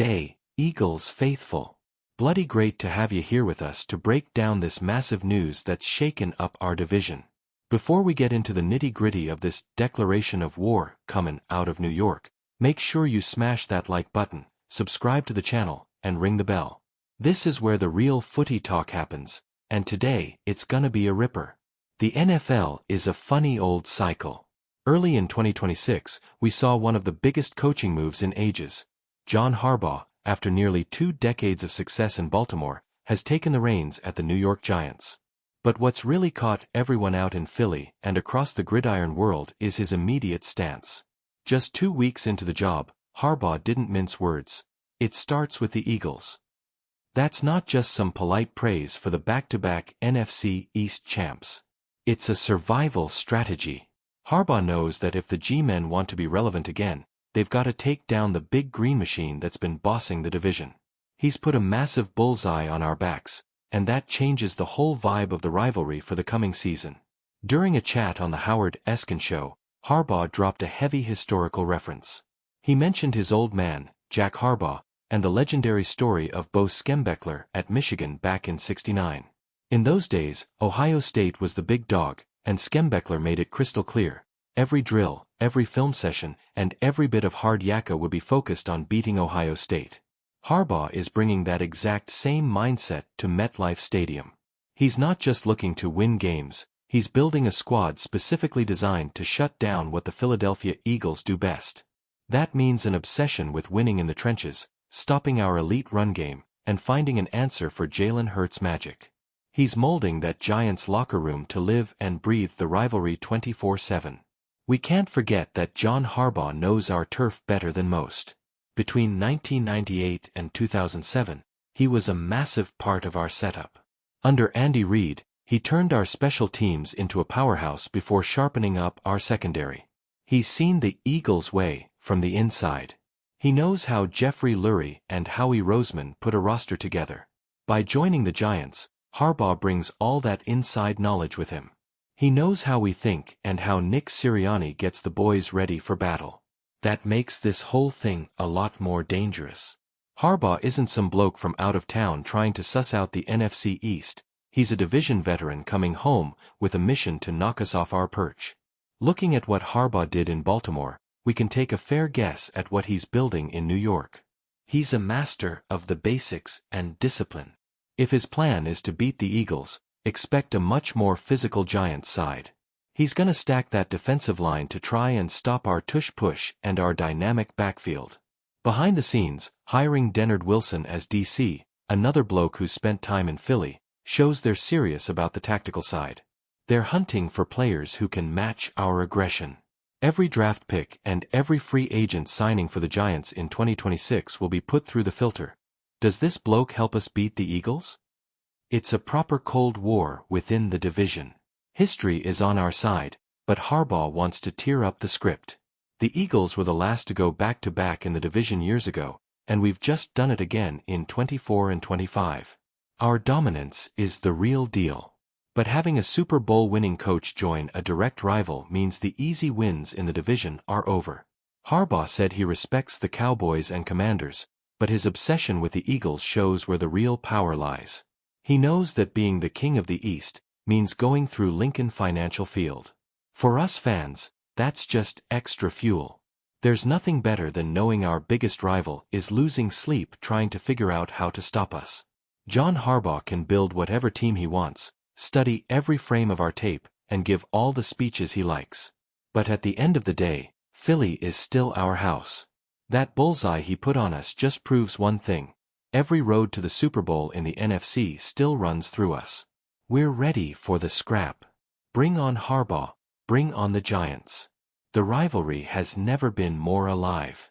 day, Eagles faithful. Bloody great to have you here with us to break down this massive news that's shaken up our division. Before we get into the nitty-gritty of this declaration of war coming out of New York, make sure you smash that like button, subscribe to the channel, and ring the bell. This is where the real footy talk happens, and today it's gonna be a ripper. The NFL is a funny old cycle. Early in 2026, we saw one of the biggest coaching moves in ages. John Harbaugh, after nearly 2 decades of success in Baltimore, has taken the reins at the New York Giants. But what's really caught everyone out in Philly and across the gridiron world is his immediate stance. Just 2 weeks into the job, Harbaugh didn't mince words. It starts with the Eagles. That's not just some polite praise for the back-to-back NFC East champs. It's a survival strategy. Harbaugh knows that if the G-men want to be relevant again, they've got to take down the big green machine that's been bossing the division. He's put a massive bullseye on our backs, and that changes the whole vibe of the rivalry for the coming season. During a chat on the Howard Eskin show, Harbaugh dropped a heavy historical reference. He mentioned his old man, Jack Harbaugh, and the legendary story of Bo Schembechler at Michigan back in '69. In those days, Ohio State was the big dog, and Schembechler made it crystal clear. Every drill, every film session, and every bit of hard yakka would be focused on beating Ohio State. Harbaugh is bringing that exact same mindset to MetLife Stadium. He's not just looking to win games, he's building a squad specifically designed to shut down what the Philadelphia Eagles do best. That means an obsession with winning in the trenches, stopping our elite run game, and finding an answer for Jalen Hurts' magic. He's molding that Giants locker room to live and breathe the rivalry 24/7. We can't forget that John Harbaugh knows our turf better than most. Between 1998 and 2007, he was a massive part of our setup. Under Andy Reid, he turned our special teams into a powerhouse before sharpening up our secondary. He's seen the Eagles' way from the inside. He knows how Jeffrey Lurie and Howie Roseman put a roster together. By joining the Giants, Harbaugh brings all that inside knowledge with him. He knows how we think and how Nick Sirianni gets the boys ready for battle. That makes this whole thing a lot more dangerous. Harbaugh isn't some bloke from out of town trying to suss out the NFC East. He's a division veteran coming home with a mission to knock us off our perch. Looking at what Harbaugh did in Baltimore, we can take a fair guess at what he's building in New York. He's a master of the basics and discipline. If his plan is to beat the Eagles, expect a much more physical Giants side. He's gonna stack that defensive line to try and stop our tush-push and our dynamic backfield. Behind the scenes, hiring Dennard Wilson as DC, another bloke who's spent time in Philly, shows they're serious about the tactical side. They're hunting for players who can match our aggression. Every draft pick and every free agent signing for the Giants in 2026 will be put through the filter. Does this bloke help us beat the Eagles? It's a proper Cold War within the division. History is on our side, but Harbaugh wants to tear up the script. The Eagles were the last to go back-to-back in the division years ago, and we've just done it again in 24 and 25. Our dominance is the real deal. But having a Super Bowl winning coach join a direct rival means the easy wins in the division are over. Harbaugh said he respects the Cowboys and Commanders, but his obsession with the Eagles shows where the real power lies. He knows that being the king of the East means going through Lincoln Financial Field. For us fans, that's just extra fuel. There's nothing better than knowing our biggest rival is losing sleep trying to figure out how to stop us. John Harbaugh can build whatever team he wants, study every frame of our tape, and give all the speeches he likes. But at the end of the day, Philly is still our house. That bullseye he put on us just proves one thing. Every road to the Super Bowl in the NFC still runs through us. We're ready for the scrap. Bring on Harbaugh, bring on the Giants. The rivalry has never been more alive.